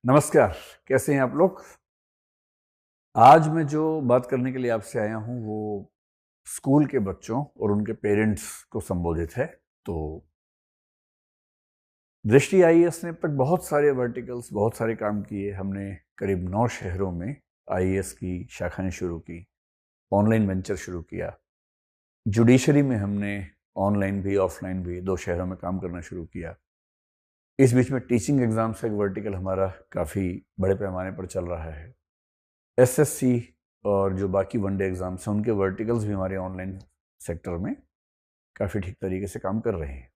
नमस्कार। कैसे हैं आप लोग? आज मैं जो बात करने के लिए आपसे आया हूं वो स्कूल के बच्चों और उनके पेरेंट्स को संबोधित है। तो दृष्टि आईएएस ने अब तक बहुत सारे वर्टिकल्स, बहुत सारे काम किए। हमने करीब 9 शहरों में आईएएस की शाखाएं शुरू की, ऑनलाइन वेंचर शुरू किया। जुडिशरी में हमने ऑनलाइन भी ऑफलाइन भी 2 शहरों में काम करना शुरू किया। इस बीच में टीचिंग एग्जाम्स का एक वर्टिकल हमारा काफ़ी बड़े पैमाने पर चल रहा है। एसएससी और जो बाकी वनडे एग्जाम्स हैं उनके वर्टिकल्स भी हमारे ऑनलाइन सेक्टर में काफ़ी ठीक तरीके से काम कर रहे हैं।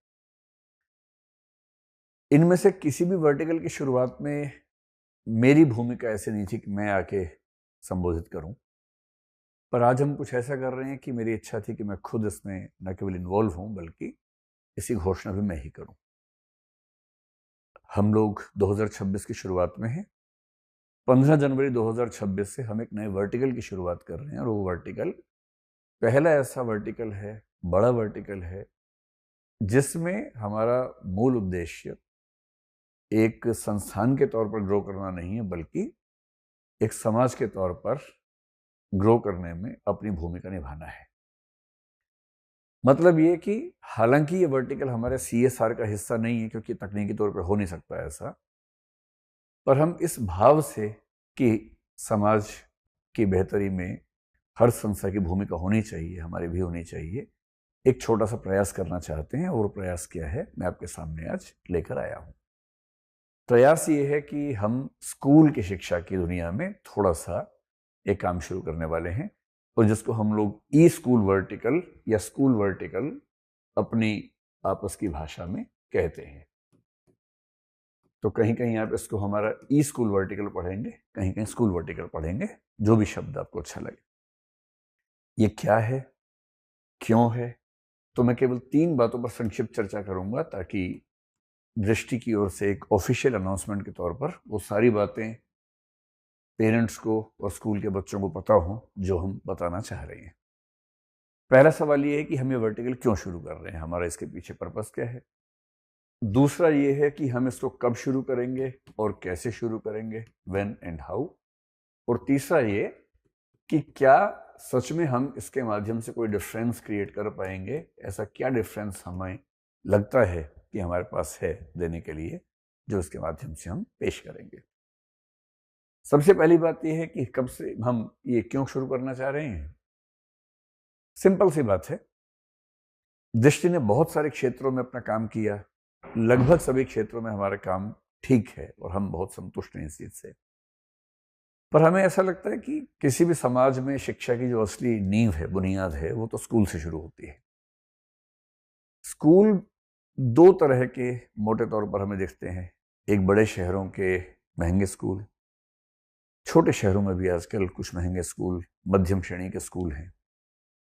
इनमें से किसी भी वर्टिकल की शुरुआत में मेरी भूमिका ऐसे नहीं थी कि मैं आके संबोधित करूं, पर आज हम कुछ ऐसा कर रहे हैं कि मेरी इच्छा थी कि मैं खुद इसमें न केवल इन्वॉल्व हूं बल्कि इसी घोषणा भी मैं ही करूं। हम लोग 2026 की शुरुआत में हैं। 15 जनवरी 2026 से हम एक नए वर्टिकल की शुरुआत कर रहे हैं और वो वर्टिकल पहला ऐसा वर्टिकल है, बड़ा वर्टिकल है, जिसमें हमारा मूल उद्देश्य एक संस्थान के तौर पर ग्रो करना नहीं है बल्कि एक समाज के तौर पर ग्रो करने में अपनी भूमिका निभाना है। मतलब ये कि हालांकि ये वर्टिकल हमारे सीएसआर का हिस्सा नहीं है क्योंकि तकनीकी तौर पर हो नहीं सकता ऐसा, पर हम इस भाव से कि समाज की बेहतरी में हर संस्था की भूमिका होनी चाहिए, हमारी भी होनी चाहिए, एक छोटा सा प्रयास करना चाहते हैं। और प्रयास क्या है मैं आपके सामने आज लेकर आया हूं। प्रयास ये है कि हम स्कूल की शिक्षा की दुनिया में थोड़ा सा एक काम शुरू करने वाले हैं और जिसको हम लोग ई स्कूल वर्टिकल या स्कूल वर्टिकल अपनी आपस की भाषा में कहते हैं। तो कहीं कहीं आप इसको हमारा ई स्कूल वर्टिकल पढ़ेंगे, कहीं कहीं स्कूल वर्टिकल पढ़ेंगे, जो भी शब्द आपको अच्छा लगे। ये क्या है, क्यों है, तो मैं केवल 3 बातों पर संक्षिप्त चर्चा करूंगा ताकि दृष्टि की ओर से एक ऑफिशियल अनाउंसमेंट के तौर पर वो सारी बातें पेरेंट्स को और स्कूल के बच्चों को पता हो जो हम बताना चाह रहे हैं। पहला सवाल ये है कि हम ये वर्टिकल क्यों शुरू कर रहे हैं, हमारा इसके पीछे पर्पस क्या है। दूसरा ये है कि हम इसको कब शुरू करेंगे और कैसे शुरू करेंगे, व्हेन एंड हाउ। और तीसरा ये कि क्या सच में हम इसके माध्यम से कोई डिफरेंस क्रिएट कर पाएंगे, ऐसा क्या डिफरेंस हमें लगता है कि हमारे पास है देने के लिए, जो इसके माध्यम से हम पेश करेंगे। सबसे पहली बात यह है कि कब से हम ये क्यों शुरू करना चाह रहे हैं। सिंपल सी बात है, दृष्टि ने बहुत सारे क्षेत्रों में अपना काम किया, लगभग सभी क्षेत्रों में हमारा काम ठीक है और हम बहुत संतुष्ट हैं इस चीज से। पर हमें ऐसा लगता है कि किसी भी समाज में शिक्षा की जो असली नींव है, बुनियाद है, वो तो स्कूल से शुरू होती है। स्कूल 2 तरह के मोटे तौर पर हमें दिखते हैं। एक बड़े शहरों के महंगे स्कूल, छोटे शहरों में भी आजकल कुछ महंगे स्कूल, मध्यम श्रेणी के स्कूल हैं।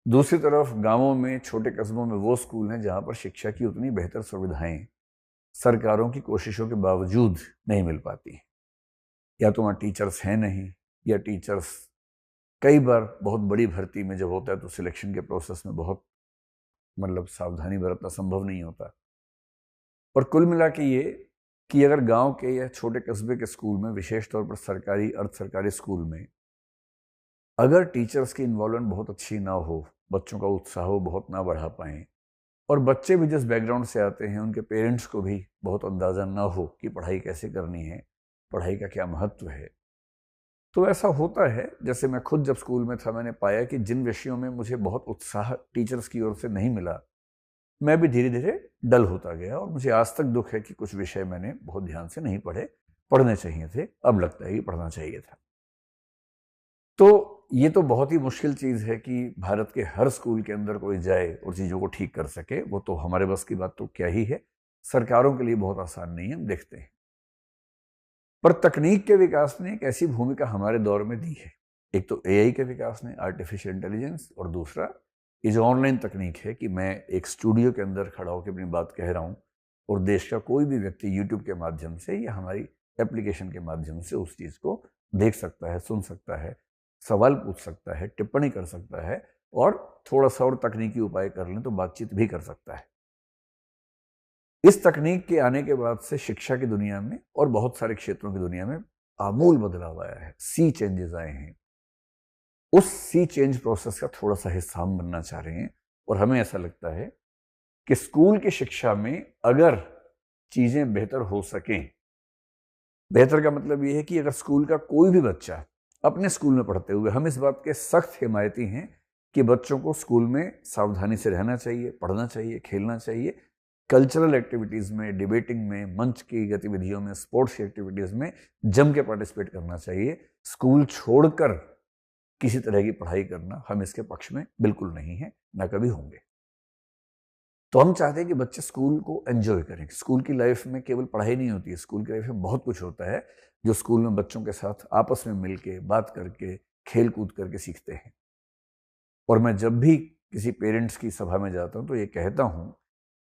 दूसरी तरफ गांवों में, छोटे कस्बों में वो स्कूल हैं जहां पर शिक्षा की उतनी बेहतर सुविधाएं सरकारों की कोशिशों के बावजूद नहीं मिल पाती। या तो वहाँ टीचर्स हैं नहीं, या टीचर्स कई बार बहुत बड़ी भर्ती में जब होता है तो सिलेक्शन के प्रोसेस में बहुत सावधानी बरतना संभव नहीं होता। और कुल मिला के ये कि अगर गांव के या छोटे कस्बे के स्कूल में, विशेष तौर पर सरकारी अर्ध सरकारी स्कूल में, अगर टीचर्स की इन्वॉल्वमेंट बहुत अच्छी ना हो, बच्चों का उत्साह वो बहुत ना बढ़ा पाएँ, और बच्चे भी जिस बैकग्राउंड से आते हैं उनके पेरेंट्स को भी बहुत अंदाज़ा ना हो कि पढ़ाई कैसे करनी है, पढ़ाई का क्या महत्व है, तो ऐसा होता है। जैसे मैं खुद जब स्कूल में था मैंने पाया कि जिन विषयों में मुझे बहुत उत्साह टीचर्स की ओर से नहीं मिला, मैं भी धीरे धीरे डल होता गया और मुझे आज तक दुख है कि कुछ विषय मैंने बहुत ध्यान से नहीं पढ़े, पढ़ने चाहिए थे, अब लगता है कि पढ़ना चाहिए था। तो ये तो बहुत ही मुश्किल चीज़ है कि भारत के हर स्कूल के अंदर कोई जाए और चीज़ों को ठीक कर सके, वो तो हमारे बस की बात तो क्या ही है, सरकारों के लिए बहुत आसान नहीं है, हम देखते हैं। पर तकनीक के विकास ने एक ऐसी भूमिका हमारे दौर में दी है। एक तो एआई के विकास ने, आर्टिफिशियल इंटेलिजेंस, और दूसरा ये जो ऑनलाइन तकनीक है कि मैं एक स्टूडियो के अंदर खड़ा होकर अपनी बात कह रहा हूँ और देश का कोई भी व्यक्ति यूट्यूब के माध्यम से या हमारी एप्लीकेशन के माध्यम से उस चीज़ को देख सकता है, सुन सकता है, सवाल पूछ सकता है, टिप्पणी कर सकता है, और थोड़ा सा और तकनीकी उपाय कर लें तो बातचीत भी कर सकता है। इस तकनीक के आने के बाद से शिक्षा की दुनिया में और बहुत सारे क्षेत्रों की दुनिया में आमूल बदलाव आया है, सी चेंजेस आए हैं। उस सी चेंज प्रोसेस का थोड़ा सा हिस्सा हम बनना चाह रहे हैं और हमें ऐसा लगता है कि स्कूल की शिक्षा में अगर चीजें बेहतर हो सकें, बेहतर का मतलब ये है कि अगर स्कूल का कोई भी बच्चा अपने स्कूल में पढ़ते हुए, हम इस बात के सख्त हिमायती हैं कि बच्चों को स्कूल में सावधानी से रहना चाहिए, पढ़ना चाहिए, खेलना चाहिए, कल्चरल एक्टिविटीज़ में, डिबेटिंग में, मंच की गतिविधियों में, स्पोर्ट्स की एक्टिविटीज़ में जम के पार्टिसिपेट करना चाहिए। स्कूल छोड़कर किसी तरह की पढ़ाई करना हम इसके पक्ष में बिल्कुल नहीं है, ना कभी होंगे। तो हम चाहते हैं कि बच्चे स्कूल को एंजॉय करें। स्कूल की लाइफ में केवल पढ़ाई नहीं होती है, स्कूल की लाइफ में बहुत कुछ होता है जो स्कूल में बच्चों के साथ आपस में मिलके, बात करके, खेल कूद करके सीखते हैं। और मैं जब भी किसी पेरेंट्स की सभा में जाता हूँ तो ये कहता हूँ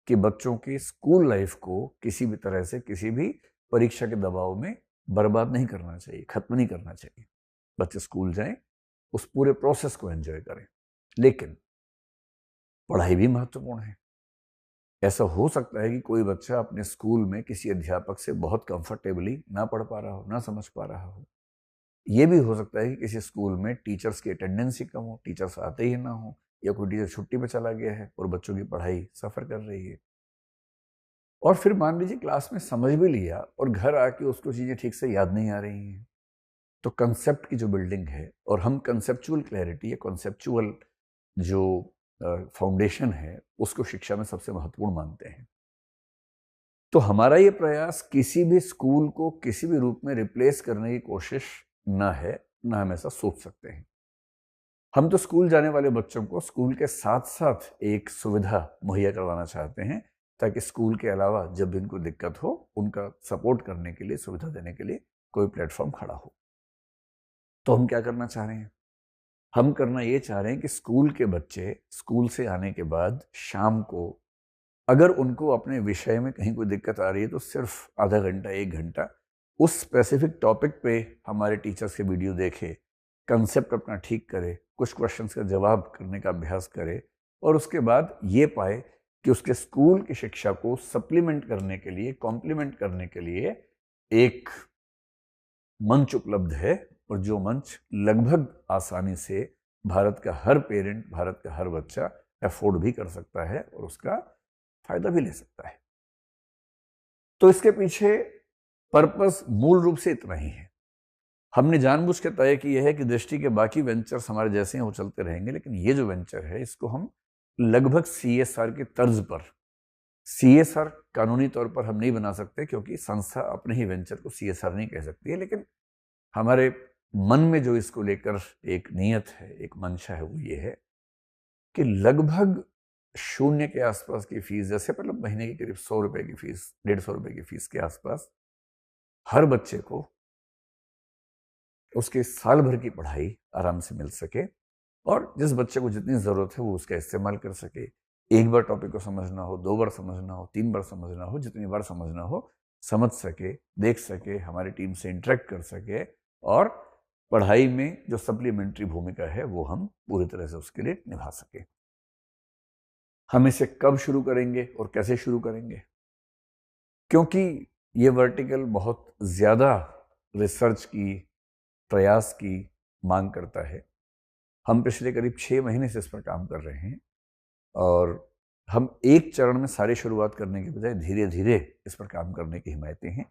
कि बच्चों की स्कूल लाइफ को किसी भी तरह से, किसी भी परीक्षा के दबाव में बर्बाद नहीं करना चाहिए, खत्म नहीं करना चाहिए। बच्चे स्कूल जाएं, उस पूरे प्रोसेस को एंजॉय करें, लेकिन पढ़ाई भी महत्वपूर्ण है। ऐसा हो सकता है कि कोई बच्चा अपने स्कूल में किसी अध्यापक से बहुत कंफर्टेबली ना पढ़ पा रहा हो, ना समझ पा रहा हो। ये भी हो सकता है कि किसी स्कूल में टीचर्स की अटेंडेंस ही कम हो, टीचर्स आते ही ना हो, या कोई टीचर छुट्टी पे चला गया है और बच्चों की पढ़ाई सफ़र कर रही है। और फिर मान लीजिए क्लास में समझ भी लिया और घर आके उसको चीज़ें ठीक से याद नहीं आ रही हैं। तो कंसेप्ट की जो बिल्डिंग है, और हम कंसेप्चुअल क्लैरिटी या कंसेप्चुअल जो फाउंडेशन है, उसको शिक्षा में सबसे महत्वपूर्ण मानते हैं। तो हमारा ये प्रयास किसी भी स्कूल को किसी भी रूप में रिप्लेस करने की कोशिश ना है, ना हम ऐसा सोच सकते हैं। हम तो स्कूल जाने वाले बच्चों को स्कूल के साथ साथ एक सुविधा मुहैया करवाना चाहते हैं, ताकि स्कूल के अलावा जब भी इनको दिक्कत हो, उनका सपोर्ट करने के लिए, सुविधा देने के लिए कोई प्लेटफॉर्म खड़ा हो। तो हम क्या करना चाह रहे हैं? हम करना ये चाह रहे हैं कि स्कूल के बच्चे स्कूल से आने के बाद शाम को, अगर उनको अपने विषय में कहीं कोई दिक्कत आ रही है, तो सिर्फ आधा घंटा, 1 घंटा उस स्पेसिफिक टॉपिक पे हमारे टीचर्स के वीडियो देखे, कंसेप्ट अपना ठीक करे, कुछ क्वेश्चंस का जवाब करने का अभ्यास करे, और उसके बाद ये पाए कि उसके स्कूल की शिक्षा को सप्लीमेंट करने के लिए, कॉम्प्लीमेंट करने के लिए एक मंच उपलब्ध है, और जो मंच लगभग आसानी से भारत का हर पेरेंट, भारत का हर बच्चा अफोर्ड भी कर सकता है और उसका फायदा भी ले सकता है। तो इसके पीछे पर्पस मूल रूप से इतना ही है। हमने जानबूझ के तय किया है कि दृष्टि के बाकी वेंचर्स हमारे जैसे हैं, वो चलते रहेंगे, लेकिन ये जो वेंचर है, इसको हम लगभग CSR के तर्ज पर, CSR कानूनी तौर पर हम नहीं बना सकते क्योंकि संस्था अपने ही वेंचर को CSR नहीं कह सकती है, लेकिन हमारे मन में जो इसको लेकर एक नियत है, एक मंशा है, वो ये है कि लगभग 0 के आसपास की फीस, जैसे मतलब महीने की करीब 100 रुपए की फीस, 150 रुपए की फीस के आसपास, हर बच्चे को उसके साल भर की पढ़ाई आराम से मिल सके, और जिस बच्चे को जितनी ज़रूरत है वो उसका इस्तेमाल कर सके। एक बार टॉपिक को समझना हो, 2 बार समझना हो, 3 बार समझना हो, जितनी बार समझना हो, समझ सके, देख सके, हमारी टीम से इंटरेक्ट कर सके, और पढ़ाई में जो सप्लीमेंट्री भूमिका है वो हम पूरी तरह से उसके लिए निभा सके। हम इसे कब शुरू करेंगे और कैसे शुरू करेंगे? क्योंकि ये वर्टिकल बहुत ज़्यादा रिसर्च की, प्रयास की मांग करता है। हम पिछले करीब 6 महीने से इस पर काम कर रहे हैं, और हम एक चरण में सारी शुरुआत करने के बजाय धीरे धीरे इस पर काम करने की हिमायती हैं।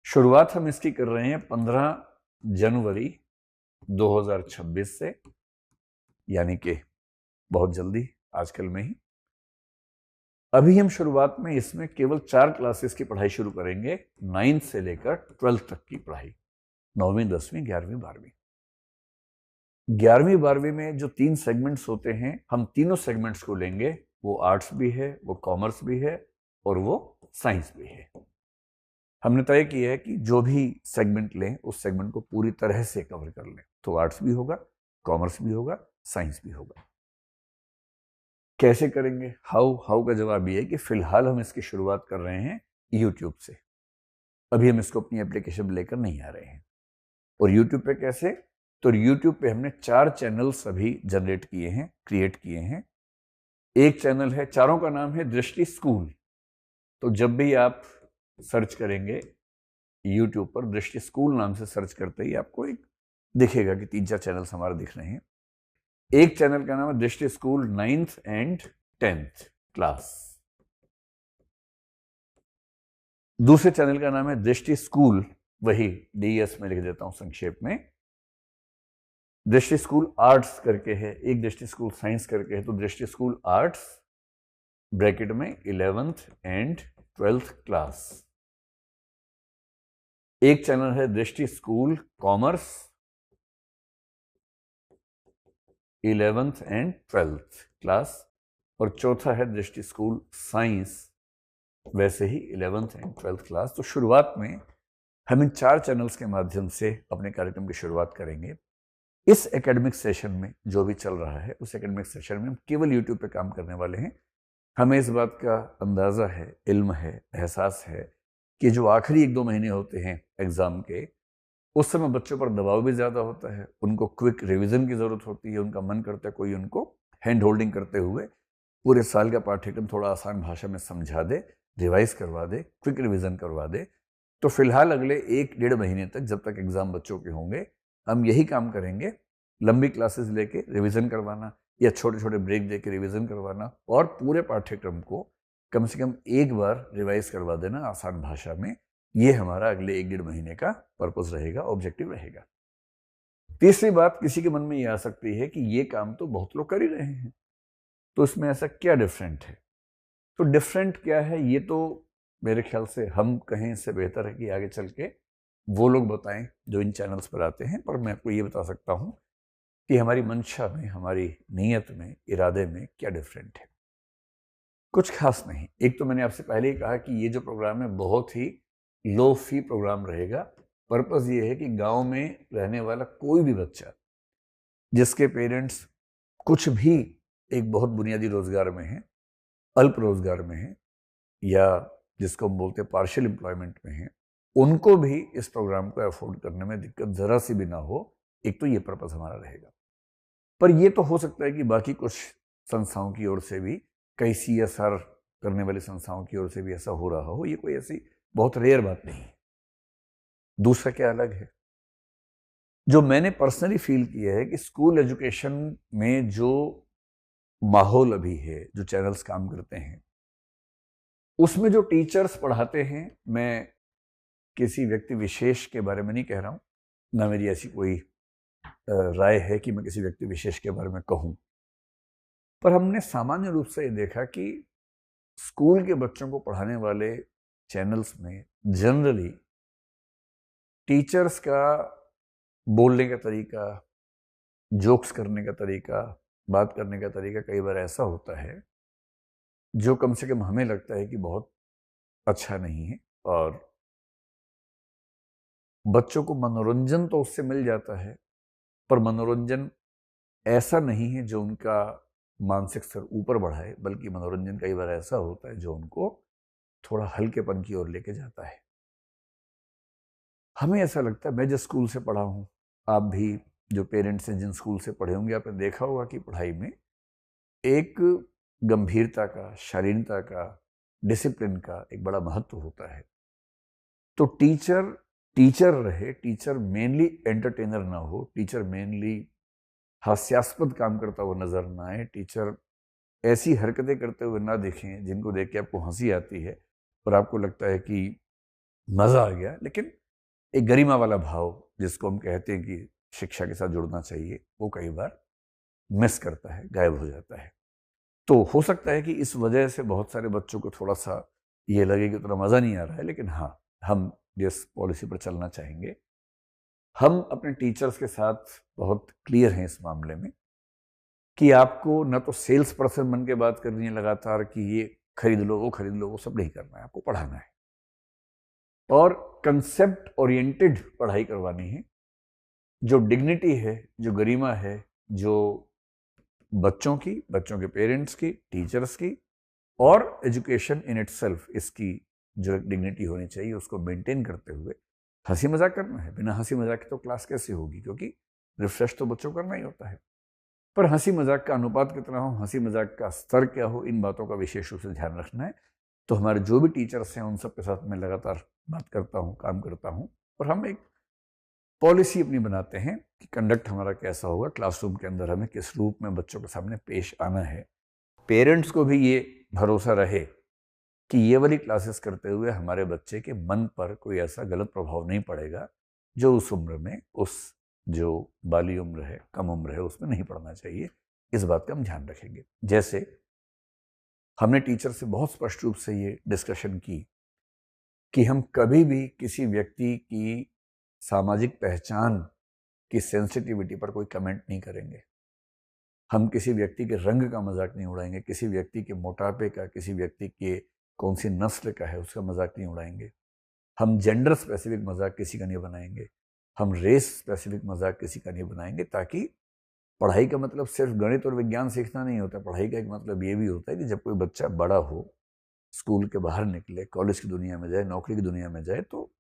शुरुआत हम इसकी कर रहे हैं 15 जनवरी 2026 से, यानी कि बहुत जल्दी, आजकल में ही। अभी हम शुरुआत में इसमें केवल 4 क्लासेस की पढ़ाई शुरू करेंगे, 9th से लेकर 12th तक की पढ़ाई, 9वीं, 10वीं, 11वीं, 12वीं। 11वीं 12वीं में जो 3 सेगमेंट्स होते हैं, हम तीनों सेगमेंट्स को लेंगे। वो आर्ट्स भी है, वो कॉमर्स भी है, और वो साइंस भी है। हमने तय किया है कि जो भी सेगमेंट लें, उस सेगमेंट को पूरी तरह से कवर कर लें। तो आर्ट्स भी होगा, कॉमर्स भी होगा, साइंस भी होगा। कैसे करेंगे? हाउ का जवाब ये है कि फिलहाल हम इसकी शुरुआत कर रहे हैं यूट्यूब से। अभी हम इसको अपनी एप्लीकेशन लेकर नहीं आ रहे हैं। और यूट्यूब पे कैसे? तो यूट्यूब पे हमने 4 चैनल्स अभी जनरेट किए हैं, क्रिएट किए हैं। एक चैनल है, चारों का नाम है दृष्टि स्कूल। तो जब भी आप सर्च करेंगे YouTube पर दृष्टि स्कूल नाम से सर्च करते ही आपको एक दिखेगा कि 3-4 चैनल्स हमारे दिख रहे हैं। एक चैनल का नाम है दृष्टि school 9th and 10th class. दूसरे चैनल का नाम है दृष्टि स्कूल, वही DES में लिख देता हूं संक्षेप में। दृष्टि स्कूल आर्ट्स करके है, एक दृष्टि स्कूल साइंस करके है, तो दृष्टि स्कूल आर्ट्स ब्रैकेट में 11th एंड 12th क्लास। एक चैनल है दृष्टि school commerce 11th and 12th class, और चौथा है दृष्टि स्कूल साइंस, वैसे ही 11th एंड 12th क्लास। तो शुरुआत में हम इन 4 चैनल्स के माध्यम से अपने कार्यक्रम की शुरुआत करेंगे। इस एकेडमिक सेशन में जो भी चल रहा है, उस एकेडमिक सेशन में हम केवल यूट्यूब पे काम करने वाले हैं। हमें इस बात का अंदाज़ा है, इल्म है, एहसास है कि जो आखिरी 1-2 महीने होते हैं एग्ज़ाम के, उस समय बच्चों पर दबाव भी ज़्यादा होता है, उनको क्विक रिवीजन की ज़रूरत होती है, उनका मन करता है कोई उनको हैंड होल्डिंग करते हुए पूरे साल का पाठ्यक्रम थोड़ा आसान भाषा में समझा दे, रिवाइज करवा दे, क्विक रिवीजन करवा दे। तो फिलहाल अगले 1-1.5 महीने तक, जब तक एग्ज़ाम बच्चों के होंगे, हम यही काम करेंगे, लंबी क्लासेस लेके रिवीजन करवाना या छोटे छोटे ब्रेक दे के रिविज़न करवाना, और पूरे पाठ्यक्रम को कम से कम एक बार रिवाइज करवा देना आसान भाषा में। ये हमारा अगले 1-1.5 महीने का पर्पस रहेगा, ऑब्जेक्टिव रहेगा। तीसरी बात किसी के मन में ये आ सकती है कि ये काम तो बहुत लोग कर ही रहे हैं, तो इसमें ऐसा क्या डिफरेंट है? तो डिफरेंट क्या है, ये तो मेरे ख्याल से हम कहें, इससे बेहतर है कि आगे चल के वो लोग बताएं जो इन चैनल्स पर आते हैं। पर मैं आपको ये बता सकता हूं कि हमारी मंशा में, हमारी नीयत में, इरादे में क्या डिफरेंट है। कुछ खास नहीं। एक तो मैंने आपसे पहले ही कहा कि ये जो प्रोग्राम है बहुत ही लो फी प्रोग्राम रहेगा। पर्पस ये है कि गांव में रहने वाला कोई भी बच्चा जिसके पेरेंट्स कुछ भी एक बहुत बुनियादी रोजगार में है, अल्प रोजगार में है, या जिसको हम बोलते हैं पार्शियल एम्प्लॉयमेंट में है, उनको भी इस प्रोग्राम को अफोर्ड करने में दिक्कत जरा सी भी ना हो। एक तो ये पर्पस हमारा रहेगा। पर ये तो हो सकता है कि बाकी कुछ संस्थाओं की ओर से भी, कई CSR करने वाली संस्थाओं की ओर से भी ऐसा हो रहा हो। ये कोई ऐसी बहुत रेयर बात नहीं है। दूसरा क्या अलग है, जो मैंने पर्सनली फील किया है कि स्कूल एजुकेशन में जो माहौल अभी है, जो चैनल्स काम करते हैं, उसमें जो टीचर्स पढ़ाते हैं, मैं किसी व्यक्ति विशेष के बारे में नहीं कह रहा हूं, ना मेरी ऐसी कोई राय है कि मैं किसी व्यक्ति विशेष के बारे में कहूं, पर हमने सामान्य रूप से ये देखा कि स्कूल के बच्चों को पढ़ाने वाले चैनल्स में जनरली टीचर्स का बोलने का तरीका, जोक्स करने का तरीका, बात करने का तरीका कई बार ऐसा होता है जो कम से कम हमें लगता है कि बहुत अच्छा नहीं है। और बच्चों को मनोरंजन तो उससे मिल जाता है, पर मनोरंजन ऐसा नहीं है जो उनका मानसिक स्तर ऊपर बढ़ाए, बल्कि मनोरंजन कई बार ऐसा होता है जो उनको थोड़ा हल्केपन की ओर लेके जाता है। हमें ऐसा लगता है, मैं जिस स्कूल से पढ़ा हूँ, आप भी जो पेरेंट्स हैं जिन स्कूल से पढ़े होंगे, आपने देखा होगा कि पढ़ाई में एक गंभीरता का, शालीनता का, डिसिप्लिन का एक बड़ा महत्व होता है। तो टीचर रहे, टीचर मेनली एंटरटेनर ना हो, टीचर मेनली हास्यास्पद काम करता हुआ नजर ना आए, टीचर ऐसी हरकतें करते हुए ना दिखें जिनको देख के आपको हंसी आती है और आपको लगता है कि मजा आ गया, लेकिन एक गरिमा वाला भाव जिसको हम कहते हैं कि शिक्षा के साथ जुड़ना चाहिए, वो कई बार मिस करता है, गायब हो जाता है। तो हो सकता है कि इस वजह से बहुत सारे बच्चों को थोड़ा सा ये लगे कि उतना मजा नहीं आ रहा है, लेकिन हाँ, हम जिस पॉलिसी पर चलना चाहेंगे, हम अपने टीचर्स के साथ बहुत क्लियर हैं इस मामले में कि आपको न तो सेल्स पर्सन बन के बात करनी है लगातार कि ये खरीद लो, वो खरीद लो, वो सब नहीं करना है, आपको पढ़ाना है और कंसेप्ट ओरिएंटेड पढ़ाई करवानी है। जो डिग्निटी है, जो गरिमा है, जो बच्चों की, बच्चों के पेरेंट्स की, टीचर्स की और एजुकेशन इन इटसेल्फ, इसकी जो डिग्निटी होनी चाहिए उसको मेंटेन करते हुए हंसी मजाक करना है। बिना हंसी मजाक के तो क्लास कैसे होगी, क्योंकि रिफ्रेश तो बच्चों को करना ही होता है। पर हंसी मजाक का अनुपात कितना हो, हंसी मजाक का स्तर क्या हो, इन बातों का विशेष रूप से ध्यान रखना है। तो हमारे जो भी टीचर्स हैं उन सब के साथ मैं लगातार बात करता हूँ, काम करता हूँ, और हम एक पॉलिसी अपनी बनाते हैं कि कंडक्ट हमारा कैसा होगा, क्लासरूम के अंदर हमें किस रूप में बच्चों के सामने पेश आना है। पेरेंट्स को भी ये भरोसा रहे कि ये वाली क्लासेस करते हुए हमारे बच्चे के मन पर कोई ऐसा गलत प्रभाव नहीं पड़ेगा जो उस उम्र में, उस जो बाली उम्र है, कम उम्र है, उसमें नहीं पढ़ना चाहिए। इस बात का हम ध्यान रखेंगे। जैसे हमने टीचर से बहुत स्पष्ट रूप से ये डिस्कशन की कि हम कभी भी किसी व्यक्ति की सामाजिक पहचान की सेंसिटिविटी पर कोई कमेंट नहीं करेंगे। हम किसी व्यक्ति के रंग का मजाक नहीं उड़ाएंगे, किसी व्यक्ति के मोटापे का, किसी व्यक्ति के कौन सी नस्ल का है उसका मजाक नहीं उड़ाएंगे। हम जेंडर स्पेसिफिक मजाक किसी का नहीं बनाएंगे, हम रेस स्पेसिफिक मजाक किसी का नहीं बनाएंगे, ताकि पढ़ाई का मतलब सिर्फ गणित और विज्ञान सीखना नहीं होता। पढ़ाई का एक मतलब ये भी होता है कि जब कोई बच्चा बड़ा हो, स्कूल के बाहर निकले, कॉलेज की दुनिया में जाए, नौकरी की दुनिया में जाए, तो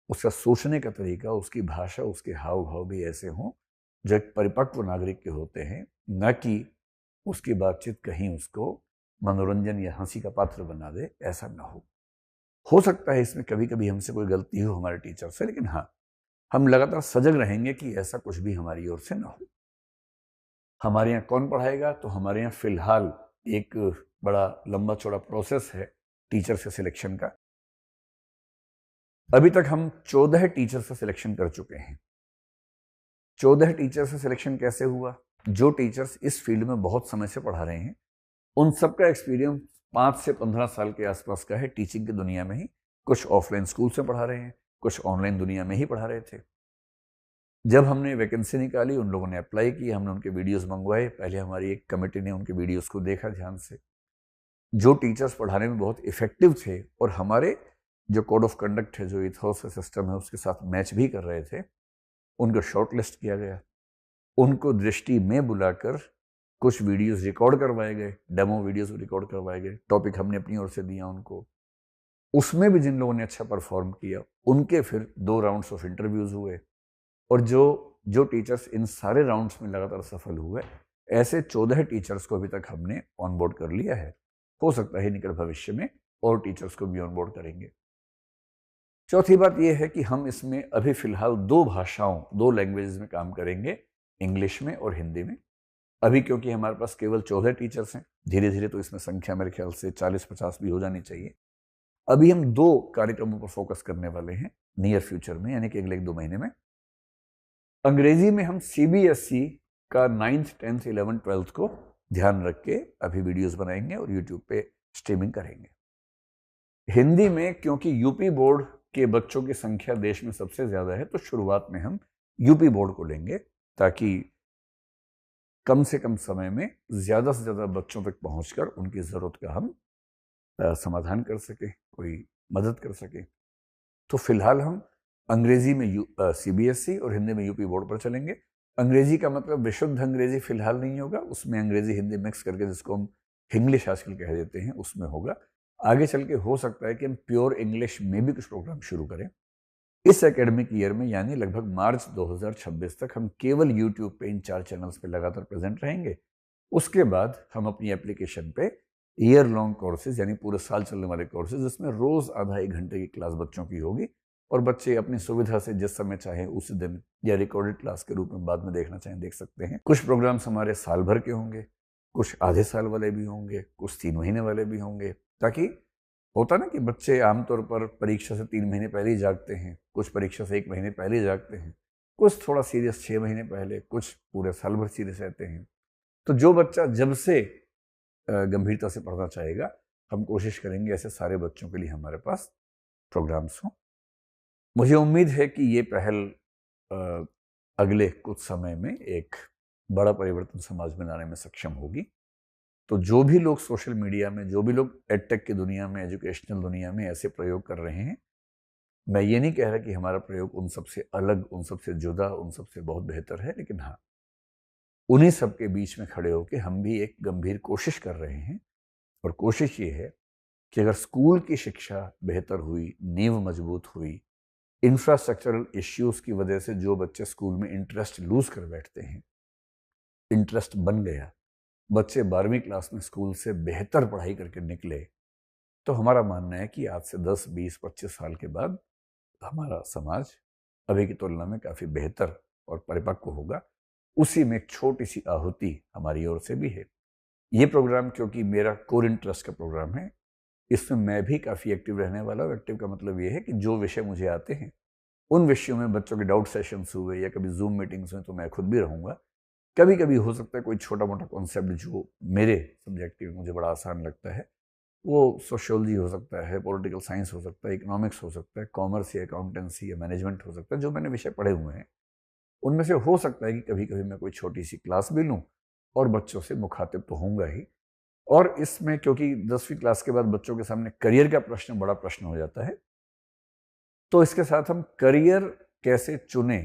उसका सोचने का तरीका, उसकी भाषा, उसके हाव भाव भी ऐसे हों जो एक परिपक्व नागरिक के होते हैं, न कि उसकी बातचीत कहीं उसको मनोरंजन या हंसी का पात्र बना दे। ऐसा ना हो सकता है इसमें कभी कभी हमसे कोई गलती हो हमारे टीचर से, लेकिन हाँ, हम लगातार सजग रहेंगे कि ऐसा कुछ भी हमारी ओर से ना हो। हमारे यहाँ कौन पढ़ाएगा? तो हमारे यहाँ फिलहाल एक बड़ा लंबा चौड़ा प्रोसेस है टीचर से सिलेक्शन का। अभी तक हम 14 टीचर से सिलेक्शन कर चुके हैं। 14 टीचर से सिलेक्शन कैसे हुआ? जो टीचर्स इस फील्ड में बहुत समय से पढ़ा रहे हैं, उन सबका एक्सपीरियंस 5 से 15 साल के आसपास का है टीचिंग की दुनिया में ही। कुछ ऑफलाइन स्कूल से पढ़ा रहे हैं, कुछ ऑनलाइन दुनिया में ही पढ़ा रहे थे। जब हमने वैकेंसी निकाली, उन लोगों ने अप्लाई किया, हमने उनके वीडियोस मंगवाए। पहले हमारी एक कमेटी ने उनके वीडियोस को देखा ध्यान से। जो टीचर्स पढ़ाने में बहुत इफेक्टिव थे और हमारे जो कोड ऑफ कंडक्ट है, जो इथोस सिस्टम है, उसके साथ मैच भी कर रहे थे, उनको शॉर्ट लिस्ट किया गया। उनको दृष्टि में बुलाकर कुछ वीडियोस रिकॉर्ड करवाए गए, डेमो वीडियोस रिकॉर्ड करवाए गए। टॉपिक हमने अपनी ओर से दिया उनको। उसमें भी जिन लोगों ने अच्छा परफॉर्म किया, उनके फिर 2 राउंड्स ऑफ इंटरव्यूज हुए। और जो टीचर्स इन सारे राउंड्स में लगातार सफल हुए, ऐसे 14 टीचर्स को अभी तक हमने ऑन बोर्ड कर लिया है। हो सकता है निकट भविष्य में और टीचर्स को भी ऑन बोर्ड करेंगे। चौथी बात यह है कि हम इसमें अभी फिलहाल 2 भाषाओं, 2 लैंग्वेजेस में काम करेंगे, इंग्लिश में और हिंदी में। अभी क्योंकि हमारे पास केवल 14 टीचर्स हैं, धीरे धीरे तो इसमें संख्या मेरे ख्याल से 40-50 भी हो जानी चाहिए। अभी हम 2 कार्यक्रमों पर फोकस करने वाले हैं नियर फ्यूचर में, यानी कि अगले 1-2 महीने में। अंग्रेजी में हम सीबीएसई का 9th 10th 11th 12th को ध्यान रख के अभी वीडियोस बनाएंगे और यूट्यूब पे स्ट्रीमिंग करेंगे। हिंदी में क्योंकि यूपी बोर्ड के बच्चों की संख्या देश में सबसे ज्यादा है, तो शुरुआत में हम यूपी बोर्ड को लेंगे, ताकि कम से कम समय में ज्यादा से ज्यादा बच्चों तक पहुंचकर उनकी जरूरत का हम समाधान कर सके, कोई मदद कर सके। तो फिलहाल हम अंग्रेजी में सीबीएसई और हिंदी में यूपी बोर्ड पर चलेंगे। अंग्रेजी का मतलब विशुद्ध अंग्रेजी फिलहाल नहीं होगा, उसमें अंग्रेजी हिंदी मिक्स करके, जिसको हम हिंग्लिश आजकल कह देते हैं, उसमें होगा। आगे चल के हो सकता है कि हम प्योर इंग्लिश में भी कुछ प्रोग्राम शुरू करें। इस एकेडमिक ईयर में, यानी लगभग मार्च 2026 तक, हम केवल यूट्यूब पे इन 4 चैनल्स पे लगातार प्रेजेंट रहेंगे। उसके बाद हम अपनी एप्लीकेशन पे ईयर लॉन्ग कोर्सेज, यानी पूरे साल चलने वाले कोर्सेज, जिसमें रोज आधा 1 घंटे की क्लास बच्चों की होगी, और बच्चे अपनी सुविधा से जिस समय चाहे उस दिन या रिकॉर्डेड क्लास के रूप में बाद में देखना चाहें देख सकते हैं। कुछ प्रोग्राम्स हमारे साल भर के होंगे, कुछ आधे साल वाले भी होंगे, कुछ 3 महीने वाले भी होंगे, ताकि होता ना कि बच्चे आमतौर पर परीक्षा से 3 महीने पहले ही जागते हैं, कुछ परीक्षा से 1 महीने पहले ही जागते हैं, कुछ थोड़ा सीरियस 6 महीने पहले, कुछ पूरे साल भर सीरियस रहते हैं। तो जो बच्चा जब से गंभीरता से पढ़ना चाहेगा, हम कोशिश करेंगे ऐसे सारे बच्चों के लिए हमारे पास प्रोग्राम्स हों। मुझे उम्मीद है कि ये पहल अगले कुछ समय में एक बड़ा परिवर्तन समाज में लाने में सक्षम होगी। तो जो भी लोग सोशल मीडिया में, जो भी लोग एडटेक की दुनिया में, एजुकेशनल दुनिया में ऐसे प्रयोग कर रहे हैं, मैं ये नहीं कह रहा कि हमारा प्रयोग उन सबसे अलग, उन सबसे जुदा, उन सबसे बहुत बेहतर है, लेकिन हाँ, उन्हीं सब के बीच में खड़े होकर हम भी एक गंभीर कोशिश कर रहे हैं। और कोशिश ये है कि अगर स्कूल की शिक्षा बेहतर हुई, नींव मजबूत हुई, इंफ्रास्ट्रक्चरल इश्यूज की वजह से जो बच्चे स्कूल में इंटरेस्ट लूज कर बैठते हैं, इंटरेस्ट बन गया, बच्चे 12वीं क्लास में स्कूल से बेहतर पढ़ाई करके निकले, तो हमारा मानना है कि आज से 10, 20, 25 साल के बाद हमारा समाज अभी की तुलना में काफ़ी बेहतर और परिपक्व होगा। उसी में एक छोटी सी आहुति हमारी ओर से भी है। ये प्रोग्राम क्योंकि मेरा कोर इंटरेस्ट का प्रोग्राम है, इसमें मैं भी काफ़ी एक्टिव रहने वाला हूँ। एक्टिव का मतलब ये है कि जो विषय मुझे आते हैं उन विषयों में बच्चों के डाउट सेशंस हुए या कभी जूम मीटिंग्स में तो मैं खुद भी रहूँगा। कभी कभी हो सकता है कोई छोटा मोटा कॉन्सेप्ट जो मेरे सब्जेक्ट में मुझे बड़ा आसान लगता है, वो सोशियोलॉजी हो सकता है, पॉलिटिकल साइंस हो सकता है, इकोनॉमिक्स हो सकता है, कॉमर्स या अकाउंटेंसी या मैनेजमेंट हो सकता है, जो मैंने विषय पढ़े हुए हैं उनमें से हो सकता है कि कभी कभी मैं कोई छोटी सी क्लास भी लूँ और बच्चों से मुखातिब तो होऊंगा ही। और इसमें क्योंकि 10वीं क्लास के बाद बच्चों के सामने करियर का प्रश्न बड़ा प्रश्न हो जाता है, तो इसके साथ हम करियर कैसे चुने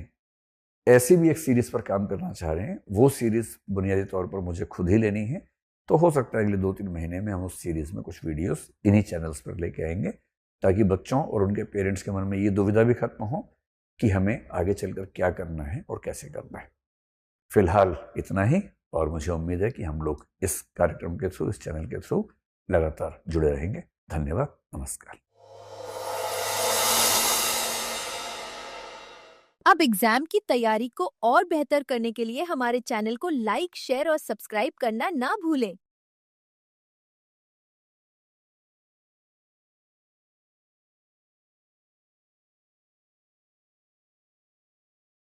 ऐसी भी एक सीरीज पर काम करना चाह रहे हैं। वो सीरीज बुनियादी तौर पर मुझे खुद ही लेनी है, तो हो सकता है अगले 2-3 महीने में हम उस सीरीज में कुछ वीडियोस इन्हीं चैनल्स पर लेके आएंगे, ताकि बच्चों और उनके पेरेंट्स के मन में ये दुविधा भी खत्म हो कि हमें आगे चलकर क्या करना है और कैसे करना है। फिलहाल इतना ही, और मुझे उम्मीद है कि हम लोग इस कार्यक्रम के थ्रू, इस चैनल के थ्रू लगातार जुड़े रहेंगे। धन्यवाद, नमस्कार। अब एग्जाम की तैयारी को और बेहतर करने के लिए हमारे चैनल को लाइक, शेयर और सब्सक्राइब करना ना भूलें।